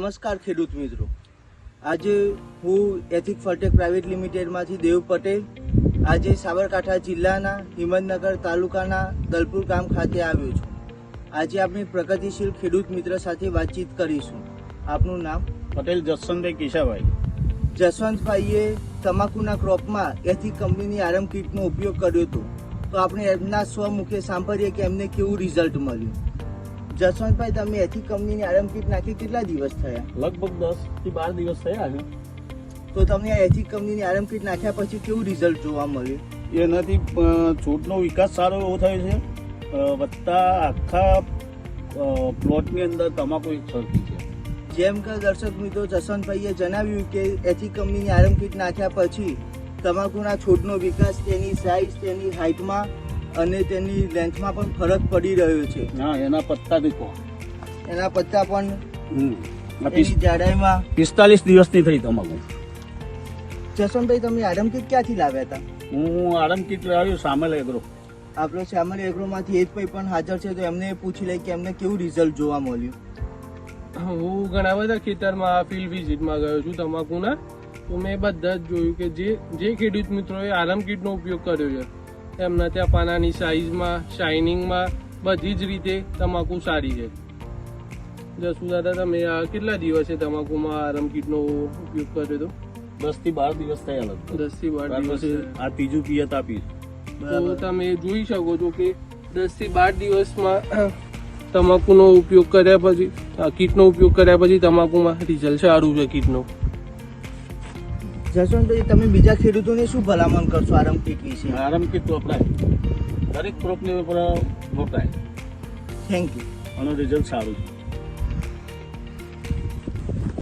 નમસ્કાર ખેડૂત મિત્રો, આજે હું એથિક ફર્ટેક પ્રાઇવેટ લિમિટેડમાંથી દેવ પટેલ આજે સાબરકાંઠા જિલ્લાના હિંમતનગર તાલુકાના દલપુર ગામ ખાતે આવ્યો છું. આજે આપણે પ્રગતિશીલ ખેડૂત મિત્ર સાથે વાતચીત કરીશું. આપનું નામ? પટેલ જસવંતભાઈ કેશાભાઈ. જસવંતભાઈએ તમાકુના ક્રોપમાં એથિક કંપનીની આરમ કીટનો ઉપયોગ કર્યો હતો, તો આપણે એમના સ્વમુખે સાંભળીએ કે એમને કેવું રિઝલ્ટ મળ્યું. જસવંતભાઈ, તમે એથિક કંપનીની આરમ કીટ નાખી કેટલા દિવસ થયા? લગભગ 10 થી 12 દિવસ થયા છે. તો તમને આ એથિક કંપનીની આરમ કીટ નાખ્યા પછી કેવું રિઝલ્ટ જોવા મળ્યું? એનાથી છોડનો વિકાસ સારો એવો થયો છે. વત્તા આખા પ્લોટની અંદર તમાકુ એક સરખી છે. જેમ કે દર્શક મિત્રો, જસવંતભાઈએ જણાવ્યું કે એથિક કંપનીની આરમ કીટ નાખ્યા પછી તમાકુના છોડનો વિકાસ, તેની સાઇઝ, તેની હાઇટમાં અને તેની લેન્થમાં પણ ફરક પડી રહ્યો છે. હા, એના પત્તા દેખો, એના પત્તા પણ એની જાડાઈમાં 45 દિવસની થઈ તમાકુ. જસવંતભાઈ, તમે આરમ કીટ ક્યાંથી લાવ્યા હતા? હું આરમ કીટ લાવ્યો સામેલ એગ્રો. આપણો શ્યામલ એગ્રોમાંથી હેતભાઈ પણ હાજર છે, તો એમને પૂછી લઈએ કે એમને કેવું રિઝલ્ટ જોવા મળ્યું. હું ઘણા બધા ખેતરમાં ફિલ્ડ વિઝિટમાં ગયો છું તમાકુના, તો મેં બધા જ જોયું કે જે ખેડૂત મિત્રોએ આરમ કીટનો ઉપયોગ કર્યો છે એમના ત્યાં પાનાની સાઇઝમાં, શાઇનિંગમાં બધી જ રીતે તમાકુ સારી છે. જસુ દાદા, તમે આ કેટલા દિવસે તમાકુમાં આરમ કીટનો ઉપયોગ કર્યો હતો? 10 થી 12 દિવસ થયા લગભગ. 10 થી 12 દિવસ. આ ત્રીજું પિયત આપીશ. તો તમે જોઈ શકો છો કે 10 થી 12 દિવસમાં તમાકુનો ઉપયોગ કર્યા પછી, કીટનો ઉપયોગ કર્યા પછી તમાકુમાં રિઝલ્ટ સારું છે કીટનો. જસવંતભાઈ, તમે બીજા ખેડૂતોને શું ભલામણ કરશો આરમ કીટ વિશે? આરમ કીટ વપરાય, દરેક ક્રોપની ઉપર વપરાય થેન્ક યુ. આનું રિઝલ્ટ સારું છે.